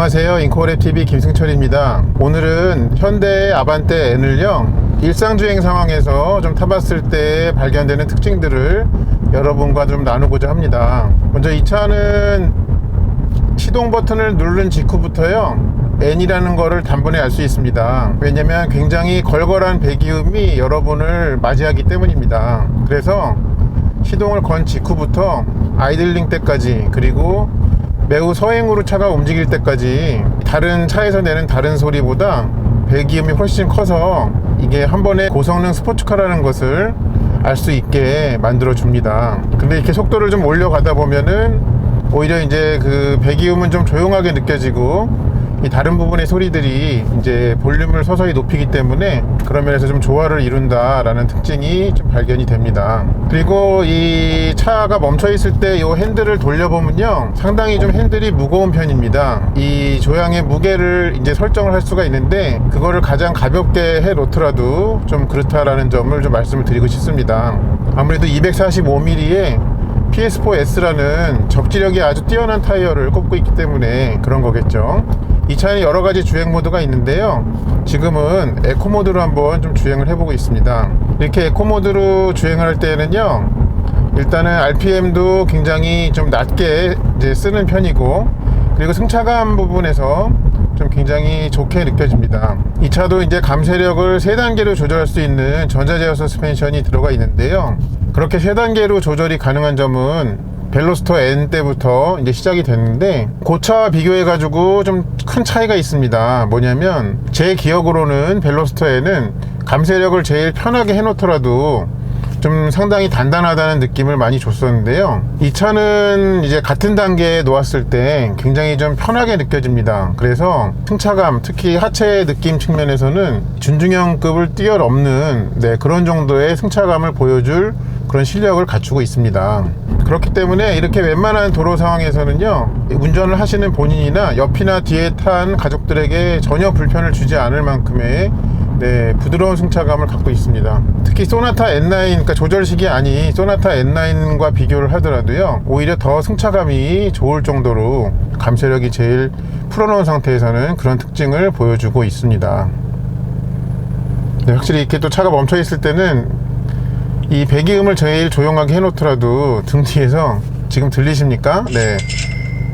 안녕하세요. 인코그랩TV 김승철입니다. 오늘은 현대 아반떼 N을요, 일상주행 상황에서 좀 타봤을 때 발견되는 특징들을 여러분과 좀 나누고자 합니다. 먼저 이 차는 시동 버튼을 누른 직후부터요, N이라는 거를 단번에 알 수 있습니다. 왜냐면 굉장히 걸걸한 배기음이 여러분을 맞이하기 때문입니다. 그래서 시동을 건 직후부터 아이들링 때까지, 그리고 매우 서행으로 차가 움직일 때까지 다른 차에서 내는 다른 소리보다 배기음이 훨씬 커서 이게 한 번에 고성능 스포츠카라는 것을 알 수 있게 만들어 줍니다. 근데 이렇게 속도를 좀 올려가다 보면은 오히려 이제 그 배기음은 좀 조용하게 느껴지고, 이 다른 부분의 소리들이 이제 볼륨을 서서히 높이기 때문에 그런 면에서 좀 조화를 이룬다라는 특징이 좀 발견이 됩니다. 그리고 이 차가 멈춰 있을 때 이 핸들을 돌려보면요, 상당히 좀 핸들이 무거운 편입니다. 이 조향의 무게를 이제 설정을 할 수가 있는데, 그거를 가장 가볍게 해 놓더라도 좀 그렇다라는 점을 좀 말씀을 드리고 싶습니다. 아무래도 245mm의 PS4S라는 적지력이 아주 뛰어난 타이어를 꼽고 있기 때문에 그런 거겠죠. 이 차는 여러가지 주행 모드가 있는데요, 지금은 에코 모드로 한번 좀 주행을 해보고 있습니다. 이렇게 에코 모드로 주행을 할 때는요, 일단은 RPM도 굉장히 좀 낮게 이제 쓰는 편이고, 그리고 승차감 부분에서 좀 굉장히 좋게 느껴집니다. 이 차도 이제 감쇄력을 3단계로 조절할 수 있는 전자제어 서스펜션이 들어가 있는데요, 그렇게 3단계로 조절이 가능한 점은 벨로스터 N 때부터 이제 시작이 됐는데, 고차와 비교해 가지고 좀 큰 차이가 있습니다. 뭐냐면 제 기억으로는 벨로스터 N은 감쇄력을 제일 편하게 해 놓더라도 좀 상당히 단단하다는 느낌을 많이 줬었는데요, 이 차는 이제 같은 단계에 놓았을 때 굉장히 좀 편하게 느껴집니다. 그래서 승차감, 특히 하체 느낌 측면에서는 준중형급을 뛰어넘는 그런 정도의 승차감을 보여줄 그런 실력을 갖추고 있습니다. 그렇기 때문에 이렇게 웬만한 도로 상황에서는요, 운전을 하시는 본인이나 옆이나 뒤에 탄 가족들에게 전혀 불편을 주지 않을 만큼의 부드러운 승차감을 갖고 있습니다. 특히 소나타 N9, 그러니까 조절식이 아닌 소나타 N9과 비교를 하더라도요, 오히려 더 승차감이 좋을 정도로 감쇄력이 제일 풀어놓은 상태에서는 그런 특징을 보여주고 있습니다. 확실히 이렇게 또 차가 멈춰 있을 때는 이 배기음을 제일 조용하게 해놓더라도 등 뒤에서 지금 들리십니까? 네,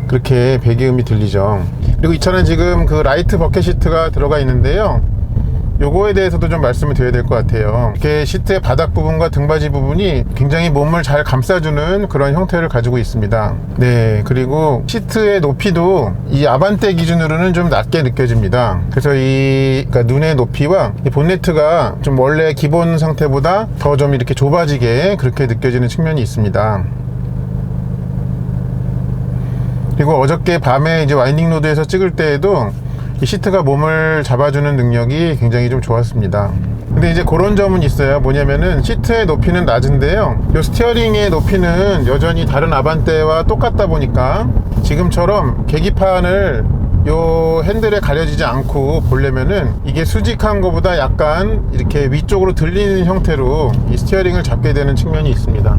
그렇게 배기음이 들리죠. 그리고 이 차는 지금 그 라이트 버켓 시트가 들어가 있는데요, 요거에 대해서도 좀 말씀을 드려야 될 것 같아요. 이렇게 시트의 바닥 부분과 등받이 부분이 굉장히 몸을 잘 감싸주는 그런 형태를 가지고 있습니다. 네, 그리고 시트의 높이도 이 아반떼 기준으로는 좀 낮게 느껴집니다. 그래서 그러니까 눈의 높이와 이 본네트가 좀 원래 기본 상태보다 더 좀 이렇게 좁아지게 그렇게 느껴지는 측면이 있습니다. 그리고 어저께 밤에 이제 와인딩 로드에서 찍을 때에도 이 시트가 몸을 잡아주는 능력이 굉장히 좀 좋았습니다. 근데 이제 그런 점은 있어요. 뭐냐면은 시트의 높이는 낮은데요, 이 스티어링의 높이는 여전히 다른 아반떼와 똑같다 보니까 지금처럼 계기판을 요 핸들에 가려지지 않고 보려면은 이게 수직한 것보다 약간 이렇게 위쪽으로 들리는 형태로 이 스티어링을 잡게 되는 측면이 있습니다.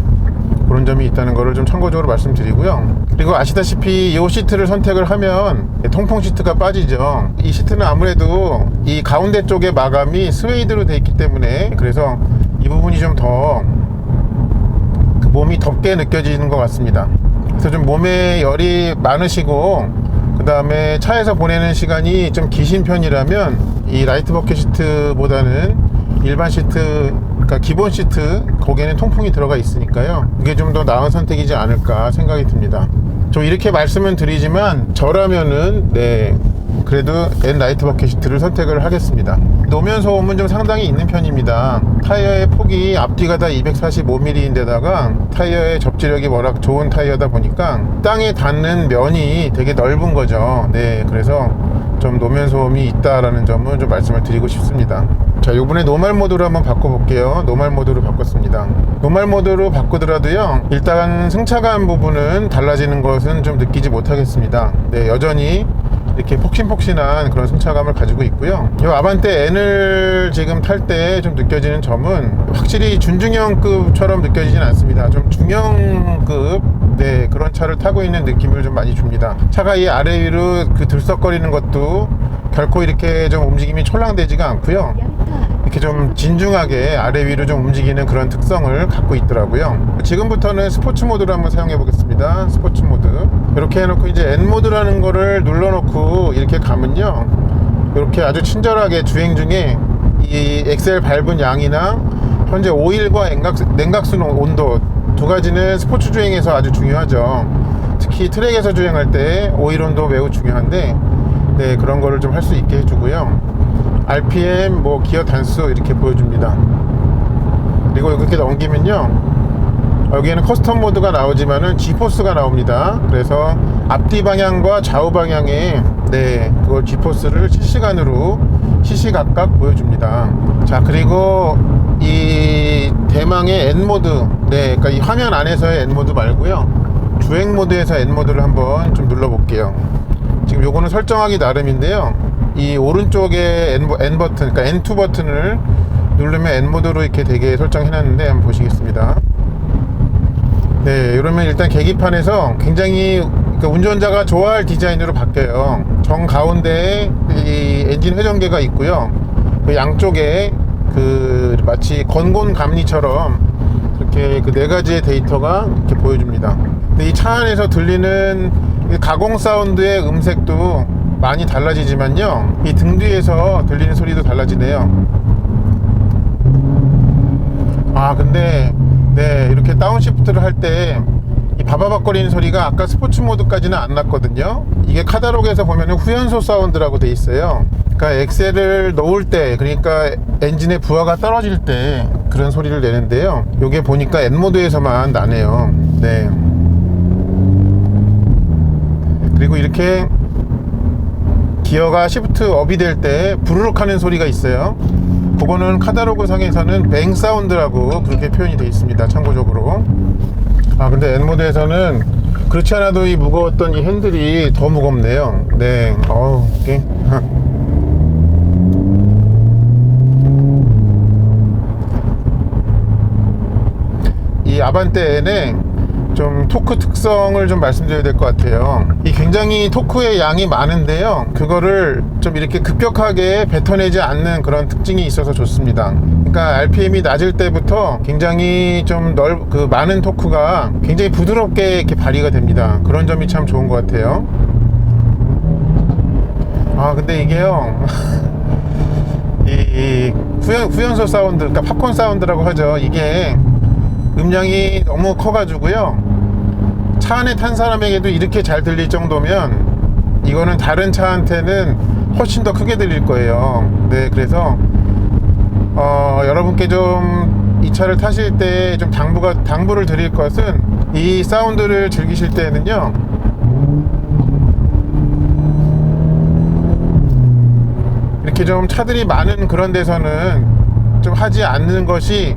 그런 점이 있다는 것을 좀 참고적으로 말씀드리고요. 그리고 아시다시피 이 시트를 선택을 하면 통풍 시트가 빠지죠. 이 시트는 아무래도 이 가운데 쪽의 마감이 스웨이드로 되어 있기 때문에, 그래서 이 부분이 좀 더 그 몸이 덥게 느껴지는 것 같습니다. 그래서 좀 몸에 열이 많으시고 그 다음에 차에서 보내는 시간이 좀 기신 편이라면 이 라이트 버켓 시트보다는 일반 시트, 그러니까 기본 시트, 거기에는 통풍이 들어가 있으니까요, 이게 좀 더 나은 선택이지 않을까 생각이 듭니다. 좀 이렇게 말씀은 드리지만 저라면은 그래도 N 라이트 버켓 시트를 선택을 하겠습니다. 노면 소음은 좀 상당히 있는 편입니다. 타이어의 폭이 앞뒤가 다 245mm인데다가 타이어의 접지력이 워낙 좋은 타이어다 보니까 땅에 닿는 면이 되게 넓은 거죠. 그래서 좀 노면 소음이 있다라는 점은 좀 말씀을 드리고 싶습니다. 자, 요번에 노멀 모드로 한번 바꿔볼게요. 노멀 모드로 바꿨습니다. 노멀 모드로 바꾸더라도요, 일단 승차감 부분은 달라지는 것은 좀 느끼지 못하겠습니다. 여전히 이렇게 폭신폭신한 그런 승차감을 가지고 있고요. 이 아반떼 N을 지금 탈 때 좀 느껴지는 점은 확실히 준중형급처럼 느껴지진 않습니다. 좀 중형급 네, 그런 차를 타고 있는 느낌을 좀 많이 줍니다. 차가 이 아래 위로 그 들썩거리는 것도 결코 이렇게 좀 움직임이 촐랑대지가 않고요. 이렇게 좀 진중하게 아래 위로 좀 움직이는 그런 특성을 갖고 있더라고요. 지금부터는 스포츠 모드로 한번 사용해 보겠습니다. 스포츠 모드. 이렇게 해놓고 이제 N 모드라는 거를 눌러놓고 이렇게 가면요, 이렇게 아주 친절하게 주행 중에 이 엑셀 밟은 양이나 현재 오일과 냉각수 온도 두 가지는 스포츠 주행에서 아주 중요하죠. 특히 트랙에서 주행할 때 오일 온도 매우 중요한데, 네, 그런 거를 좀 할 수 있게 해주고요. RPM, 뭐 기어 단수 이렇게 보여줍니다. 그리고 이렇게 넘기면요, 여기에는 커스텀 모드가 나오지만은 G포스가 나옵니다. 그래서 앞뒤 방향과 좌우 방향에, 네, 그걸 G포스를 실시간으로 시시각각 보여줍니다. 자, 그리고 이 대망의 N모드, 네, 그러니까 이 화면 안에서의 N모드 말고요, 주행 모드에서 N모드를 한번 좀 눌러 볼게요. 지금 요거는 설정하기 나름인데요, 이 오른쪽에 N 버튼, 그러니까 N2 버튼을 누르면 N모드로 이렇게 되게 설정해 놨는데 한번 보시겠습니다. 네, 이러면 일단 계기판에서 굉장히, 그러니까 운전자가 좋아할 디자인으로 바뀌어요. 정 가운데에 이 엔진 회전계가 있고요, 그 양쪽에 그 마치 건곤 감리처럼 이렇게 그 네 가지의 데이터가 이렇게 보여줍니다. 근데 이 차 안에서 들리는 가공 사운드의 음색도 많이 달라지지만요, 이 등 뒤에서 들리는 소리도 달라지네요. 아, 근데 네, 이렇게 다운시프트를 할 때 이 바바박거리는 소리가 아까 스포츠 모드까지는 안 났거든요. 이게 카탈로그에서 보면은 후연소 사운드라고 돼 있어요. 그러니까 엑셀을 놓을 때, 그러니까 엔진의 부하가 떨어질 때 그런 소리를 내는데요, 요게 보니까 N모드에서만 나네요. 네. 그리고 이렇게 기어가 시프트 업이 될 때 부르륵 하는 소리가 있어요. 그거는 카탈로그 상에서는 뱅 사운드라고 그렇게 표현이 되어 있습니다, 참고적으로. 아, 근데 N모드에서는 그렇지 않아도 이 무거웠던 이 핸들이 더 무겁네요. 네, 이게 이 아반떼 N의 좀 토크 특성을 좀 말씀드려야 될 것 같아요. 이 굉장히 토크의 양이 많은데요, 그거를 좀 이렇게 급격하게 뱉어내지 않는 그런 특징이 있어서 좋습니다. 그러니까 RPM이 낮을 때부터 굉장히 좀 많은 토크가 굉장히 부드럽게 이렇게 발휘가 됩니다. 그런 점이 참 좋은 것 같아요. 아, 근데 이게요 이 후연소 사운드, 그러니까 팝콘 사운드라고 하죠. 이게 음량이 너무 커가지고요, 차 안에 탄 사람에게도 이렇게 잘 들릴 정도면 이거는 다른 차한테는 훨씬 더 크게 들릴 거예요. 네, 그래서 여러분께 좀 이 차를 타실 때 좀 당부를 드릴 것은, 이 사운드를 즐기실 때는요, 이렇게 좀 차들이 많은 그런 데서는 좀 하지 않는 것이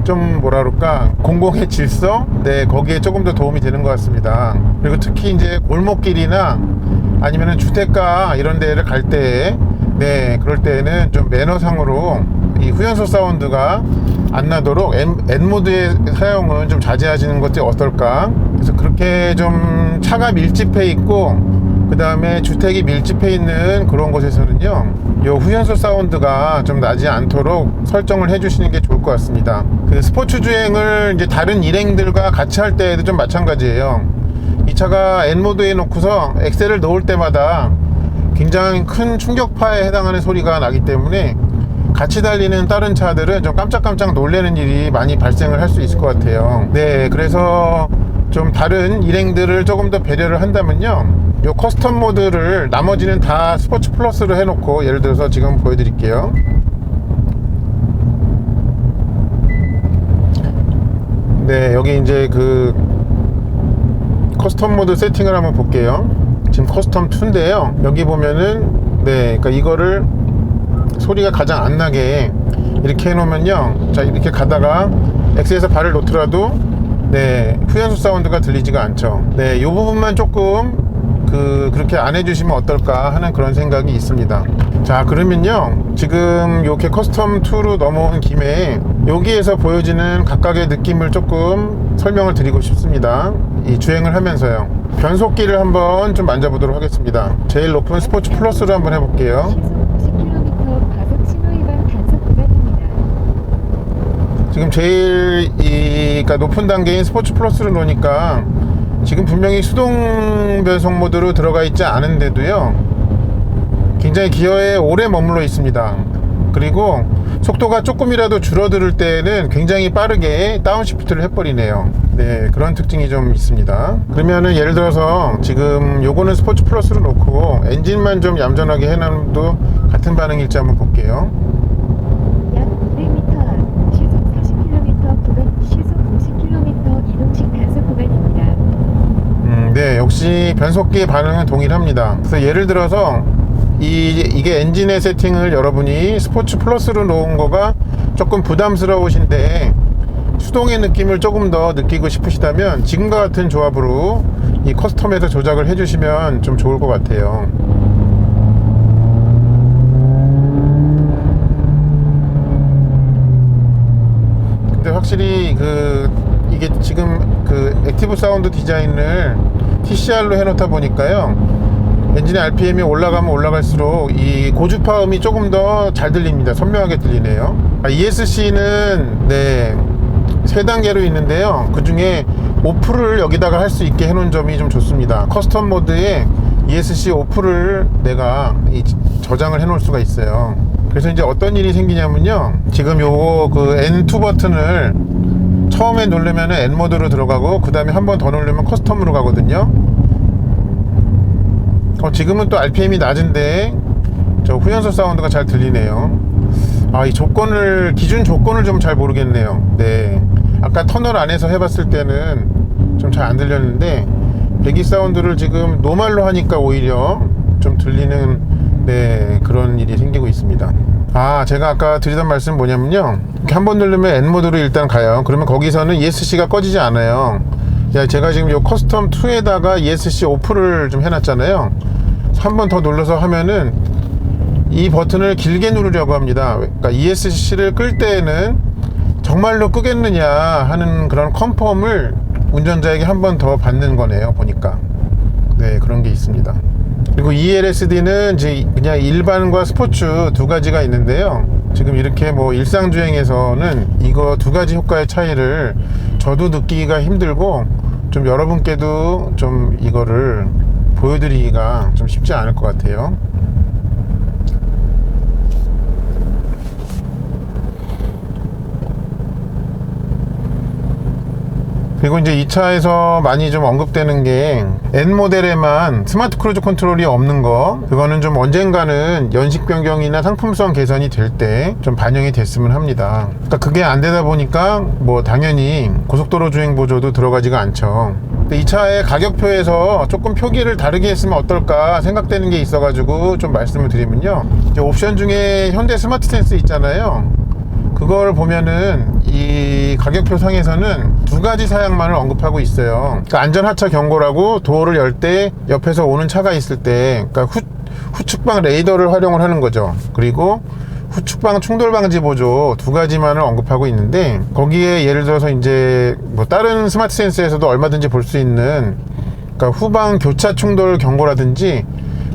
좀 뭐라 그럴까, 공공의 질서, 네, 거기에 조금 더 도움이 되는 것 같습니다. 그리고 특히 이제 골목길이나 아니면은 주택가 이런 데를 갈 때, 네, 그럴 때는 좀 매너상으로 이 후연소 사운드가 안 나도록 N모드의 사용은 좀 자제하시는 것이 어떨까. 그래서 그렇게 좀 차가 밀집해 있고 그 다음에 주택이 밀집해 있는 그런 곳에서는요, 이 후연소 사운드가 좀 나지 않도록 설정을 해 주시는 게 좋을 것 같습니다. 그 스포츠 주행을 이제 다른 일행들과 같이 할 때에도 좀 마찬가지예요. 이 차가 N모드에 놓고서 엑셀을 놓을 때마다 굉장히 큰 충격파에 해당하는 소리가 나기 때문에 같이 달리는 다른 차들은 좀 깜짝깜짝 놀라는 일이 많이 발생을 할 수 있을 것 같아요. 네, 그래서 좀 다른 일행들을 조금 더 배려를 한다면요, 요 커스텀 모드를 나머지는 다 스포츠 플러스로 해놓고, 예를 들어서 지금 보여드릴게요. 네, 여기 이제 그 커스텀 모드 세팅을 한번 볼게요. 지금 커스텀 2인데요, 여기 보면은, 네, 그러니까 이거를 소리가 가장 안 나게 이렇게 해놓으면요, 자, 이렇게 가다가 엑스에서 발을 놓더라도, 네, 후연소 사운드가 들리지가 않죠. 네, 이 부분만 조금 그렇게 안 해주시면 어떨까 하는 그런 생각이 있습니다. 자, 그러면요, 지금 이렇게 커스텀 2로 넘어온 김에 여기에서 보여지는 각각의 느낌을 조금 설명을 드리고 싶습니다. 이 주행을 하면서요. 변속기를 한번 좀 만져보도록 하겠습니다. 제일 높은 스포츠 플러스로 한번 해볼게요. 시속 90km 과속 신호 위반 단속 구간입니다. 지금 제일 그러니까 높은 단계인 스포츠 플러스를 놓으니까 지금 분명히 수동 변속 모드로 들어가 있지 않은데도요, 굉장히 기어에 오래 머물러 있습니다. 그리고 속도가 조금이라도 줄어들 때는 굉장히 빠르게 다운시프트를 해버리네요. 네, 그런 특징이 좀 있습니다. 그러면은 예를 들어서 지금 요거는 스포츠 플러스로 놓고 엔진만 좀 얌전하게 해놔도 같은 반응일지 한번 볼게요. 약 500m 앞 시속 40km 구간 시속 50km 이동식 단속 구간입니다. 네, 역시 변속기의 반응은 동일합니다. 그래서 예를 들어서 이게 엔진의 세팅을 여러분이 스포츠 플러스로 놓은 거가 조금 부담스러우신데 수동의 느낌을 조금 더 느끼고 싶으시다면 지금과 같은 조합으로 이 커스텀에서 조작을 해주시면 좀 좋을 것 같아요. 근데 확실히 이게 지금 액티브 사운드 디자인을 TCR로 해놓다 보니까요, 엔진의 RPM이 올라가면 올라갈수록 이 고주파음이 조금 더 잘 들립니다. 선명하게 들리네요. ESC는 네, 3단계로 있는데요, 그 중에 오프를 여기다가 할 수 있게 해놓은 점이 좀 좋습니다. 커스텀 모드에 ESC 오프를 내가 저장을 해놓을 수가 있어요. 그래서 이제 어떤 일이 생기냐면요, 지금 요거 N2 버튼을 처음에 누르면 N 모드로 들어가고 그 다음에 한 번 더 누르면 커스텀으로 가거든요. 지금은 또 RPM이 낮은데 저 후연소 사운드가 잘 들리네요. 이 기준 조건을 좀 잘 모르겠네요. 네, 아까 터널 안에서 해봤을 때는 좀 잘 안 들렸는데 배기 사운드를 지금 노말로 하니까 오히려 좀 들리는, 네, 그런 일이 생기고 있습니다. 제가 아까 드리던 말씀은 뭐냐면요, 이렇게 한번 누르면 N 모드로 일단 가요. 그러면 거기서는 ESC가 꺼지지 않아요. 제가 지금 요 커스텀 2에다가 ESC 오프를 좀 해놨잖아요. 한 번 더 눌러서 하면은 이 버튼을 길게 누르려고 합니다. 그러니까 ESC를 끌 때에는 정말로 끄겠느냐 하는 그런 컨펌을 운전자에게 한 번 더 받는 거네요, 보니까. 네, 그런 게 있습니다. 그리고 ELSD는 이제 그냥 일반과 스포츠 두 가지가 있는데요, 지금 이렇게 뭐 일상주행에서는 이거 두 가지 효과의 차이를 저도 느끼기가 힘들고 좀 여러분께도 좀 이거를 보여드리기가 좀 쉽지 않을 것 같아요. 그리고 이제 이 차에서 많이 좀 언급되는 게 N모델에만 스마트 크루즈 컨트롤이 없는 거, 그거는 좀 언젠가는 연식 변경이나 상품성 개선이 될 때 좀 반영이 됐으면 합니다. 그러니까 그게 안 되다 보니까 뭐 당연히 고속도로 주행 보조도 들어가지가 않죠. 근데 이 차의 가격표에서 조금 표기를 다르게 했으면 어떨까 생각되는 게 있어가지고 좀 말씀을 드리면요, 이제 옵션 중에 현대 스마트 센스 있잖아요. 그걸 보면은 이 가격표 상에서는 두 가지 사양만을 언급하고 있어요. 그러니까 안전하차 경고라고 도어를 열 때 옆에서 오는 차가 있을 때, 그러니까 후측방 레이더를 활용을 하는 거죠. 그리고 후측방 충돌 방지 보조 두 가지만을 언급하고 있는데, 거기에 예를 들어서 이제 뭐 다른 스마트 센서에서도 얼마든지 볼 수 있는, 그러니까 후방 교차 충돌 경고라든지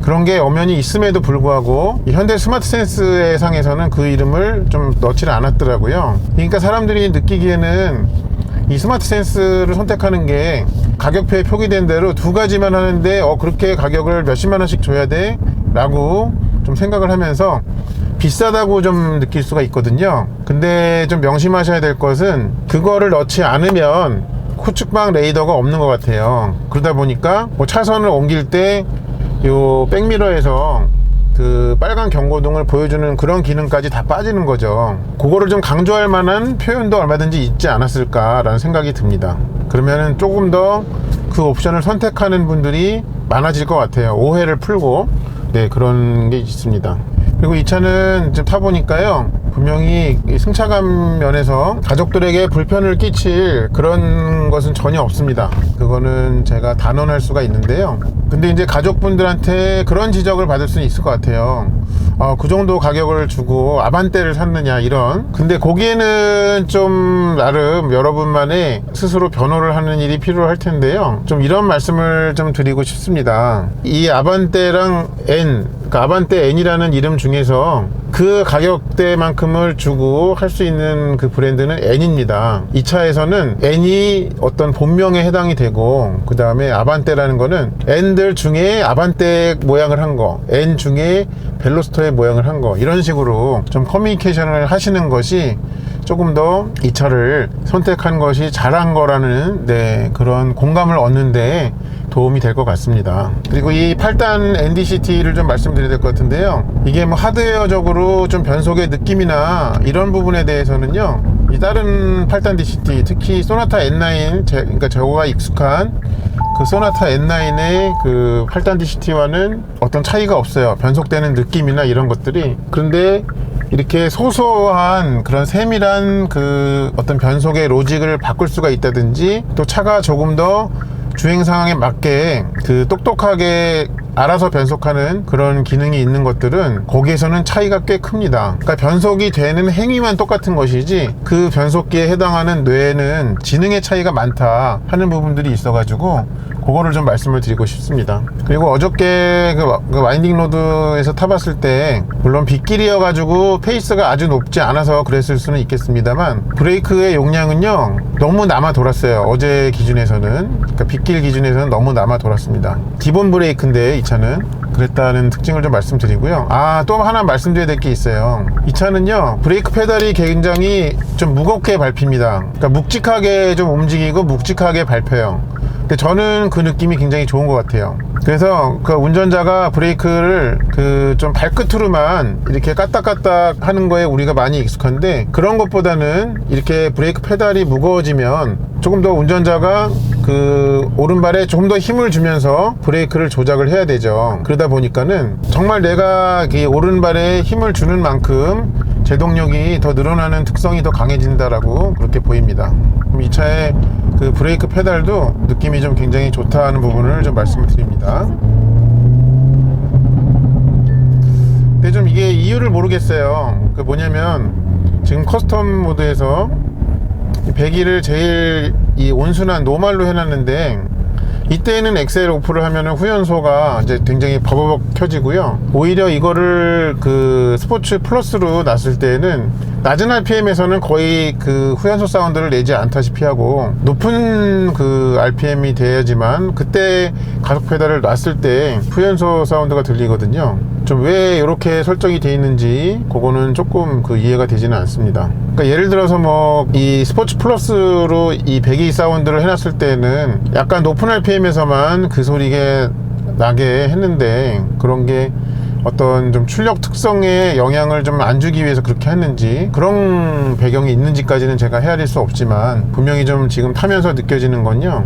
그런 게 엄연히 있음에도 불구하고 이 현대 스마트 센스의 상에서는 그 이름을 좀 넣지를 않았더라고요. 그러니까 사람들이 느끼기에는 이 스마트 센스를 선택하는 게 가격표에 표기된 대로 두 가지만 하는데 그렇게 가격을 몇십만 원씩 줘야 돼? 라고 좀 생각을 하면서 비싸다고 좀 느낄 수가 있거든요. 근데 좀 명심하셔야 될 것은 그거를 넣지 않으면 후측방 레이더가 없는 것 같아요. 그러다 보니까 뭐 차선을 옮길 때 요 백미러에서 그 빨간 경고등을 보여주는 그런 기능까지 다 빠지는 거죠. 그거를 좀 강조할 만한 표현도 얼마든지 있지 않았을까 라는 생각이 듭니다. 그러면은 조금 더 그 옵션을 선택하는 분들이 많아질 것 같아요. 오해를 풀고, 네, 그런 게 있습니다. 그리고 이 차는 지금 타보니까요, 분명히 승차감 면에서 가족들에게 불편을 끼칠 그런 것은 전혀 없습니다. 그거는 제가 단언할 수가 있는데요, 근데 이제 가족분들한테 그런 지적을 받을 수는 있을 것 같아요. 그 정도 가격을 주고 아반떼를 샀느냐 이런. 근데 거기에는 좀 나름 여러분만의 스스로 변호를 하는 일이 필요할 텐데요. 좀 이런 말씀을 좀 드리고 싶습니다. 이 아반떼랑 그러니까 아반떼 N이라는 이름 중에서 그 가격대만큼을 주고 할 수 있는 그 브랜드는 N입니다. 이 차에서는 N이 어떤 본명에 해당이 되고, 그 다음에 아반떼라는 거는 N들 중에 아반떼 모양을 한 거, N 중에 벨로스터의 모양을 한 거, 이런 식으로 좀 커뮤니케이션을 하시는 것이 조금 더 이 차를 선택한 것이 잘한 거라는 그런 공감을 얻는데 도움이 될 것 같습니다. 그리고 이 8단 NDCT를 좀 말씀드려야 될 것 같은데요. 이게 뭐 하드웨어적으로 좀 변속의 느낌이나 이런 부분에 대해서는요, 이 다른 8단 DCT, 특히 소나타 N9, 그러니까 저거가 익숙한 그 소나타 N9의 그 8단 DCT와는 어떤 차이가 없어요. 변속되는 느낌이나 이런 것들이. 그런데 이렇게 소소한 그런 세밀한 그 어떤 변속의 로직을 바꿀 수가 있다든지, 또 차가 조금 더 주행 상황에 맞게 그 똑똑하게 알아서 변속하는 그런 기능이 있는 것들은 거기에서는 차이가 꽤 큽니다. 그러니까 변속이 되는 행위만 똑같은 것이지 그 변속기에 해당하는 뇌에는 지능의 차이가 많다 하는 부분들이 있어가지고 그거를 좀 말씀을 드리고 싶습니다. 그리고 어저께 그 와인딩 로드에서 타봤을 때, 물론 빗길이어가지고 페이스가 아주 높지 않아서 그랬을 수는 있겠습니다만, 브레이크의 용량은요 너무 남아 돌았어요. 어제 기준에서는, 그러니까 빗길 기준에서는 너무 남아 돌았습니다. 기본 브레이크인데 이 차는 그랬다는 특징을 좀 말씀드리고요. 또 하나 말씀드려야 될 게 있어요. 이 차는요 브레이크 페달이 굉장히 좀 무겁게 밟힙니다. 그러니까 묵직하게 좀 움직이고 묵직하게 밟혀요. 근데 저는 그 느낌이 굉장히 좋은 것 같아요. 그래서 그 운전자가 브레이크를 그 좀 발끝으로만 이렇게 까딱까딱 하는 거에 우리가 많이 익숙한데, 그런 것보다는 이렇게 브레이크 페달이 무거워지면 조금 더 운전자가 그 오른발에 조금 더 힘을 주면서 브레이크를 조작을 해야 되죠. 그러다 보니까는 정말 내가 이 오른발에 힘을 주는 만큼 제동력이 더 늘어나는 특성이 더 강해진다라고 그렇게 보입니다. 그럼 이 차의 그 브레이크 페달도 느낌이 좀 굉장히 좋다는 부분을 좀 말씀을 드립니다. 근데 좀 이게 이유를 모르겠어요. 그 뭐냐면 지금 커스텀 모드에서 배기를 제일 이 온순한 노말로 해놨는데, 이때는 엑셀 오프를 하면은 후연소가 이제 굉장히 버벅 켜지고요. 오히려 이거를 그 스포츠 플러스로 놨을 때는 낮은 RPM에서는 거의 그 후연소 사운드를 내지 않다시피 하고, 높은 그 RPM이 돼야지만 그때 가속 페달을 놨을 때 후연소 사운드가 들리거든요. 좀 왜 이렇게 설정이 되어 있는지 그거는 조금 그 이해가 되지는 않습니다. 그러니까 예를 들어서 뭐 이 스포츠 플러스로 이 배기 사운드를 해놨을 때는 약간 높은 RPM에서만 그 소리가 나게 했는데, 그런 게 어떤 좀 출력 특성에 영향을 좀 안 주기 위해서 그렇게 했는지, 그런 배경이 있는지까지는 제가 헤아릴 수 없지만, 분명히 좀 지금 타면서 느껴지는 건요,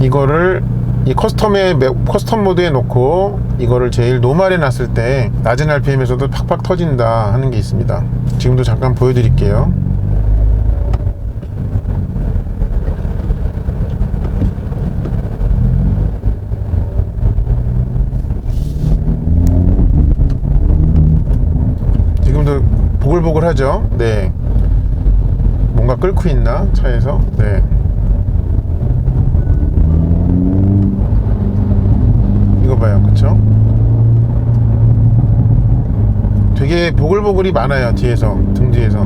이거를 이 커스텀 모드에 놓고 이거를 제일 노멀에 놨을 때 낮은 RPM에서도 팍팍 터진다 하는 게 있습니다. 지금도 잠깐 보여드릴게요. 지금도 보글보글하죠? 네. 뭔가 끓고 있나? 차에서? 네. 이거 봐요. 그쵸? 되게 보글보글이 많아요. 뒤에서, 등 뒤에서.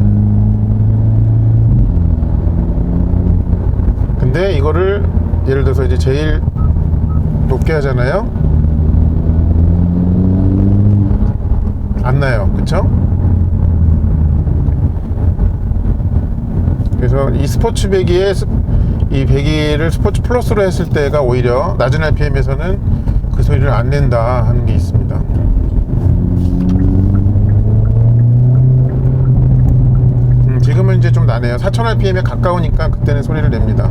근데 이거를 예를 들어서 이제 제일 높게 하잖아요. 안 나요. 그쵸? 그래서 이 스포츠 배기에 이 배기를 스포츠 플러스로 했을 때가 오히려 낮은 RPM에서는 그 소리를 안 낸다 하는 게 있습니다. 지금은 이제 좀 나네요. 4000rpm에 가까우니까 그때는 소리를 냅니다.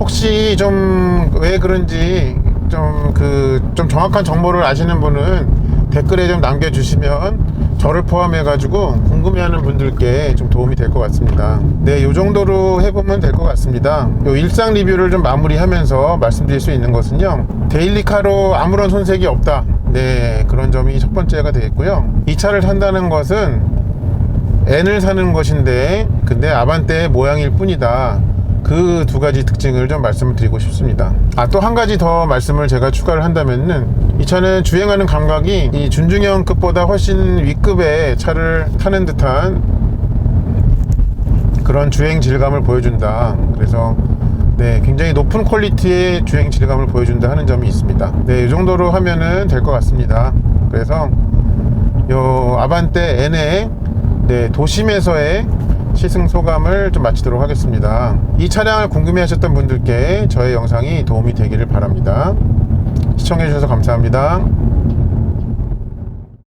혹시 좀 왜 그런지 좀 정확한 정보를 아시는 분은 댓글에 좀 남겨주시면 저를 포함해 가지고 궁금해하는 분들께 좀 도움이 될 것 같습니다. 네, 요 정도로 해보면 될 것 같습니다. 요 일상 리뷰를 좀 마무리하면서 말씀드릴 수 있는 것은요, 데일리카로 아무런 손색이 없다, 네, 그런 점이 첫 번째가 되겠고요. 이 차를 산다는 것은 N을 사는 것인데 근데 아반떼의 모양일 뿐이다, 그 두 가지 특징을 좀 말씀을 드리고 싶습니다. 또 한 가지 더 말씀을 제가 추가를 한다면은, 이 차는 주행하는 감각이 이 준중형급보다 훨씬 윗급의 차를 타는 듯한 그런 주행 질감을 보여준다. 그래서 네, 굉장히 높은 퀄리티의 주행 질감을 보여준다 하는 점이 있습니다. 네, 이 정도로 하면은 될 것 같습니다. 그래서 요 아반떼 N의 네, 도심에서의 시승 소감을 좀 마치도록 하겠습니다. 이 차량을 궁금해 하셨던 분들께 저의 영상이 도움이 되기를 바랍니다. 시청해 주셔서 감사합니다.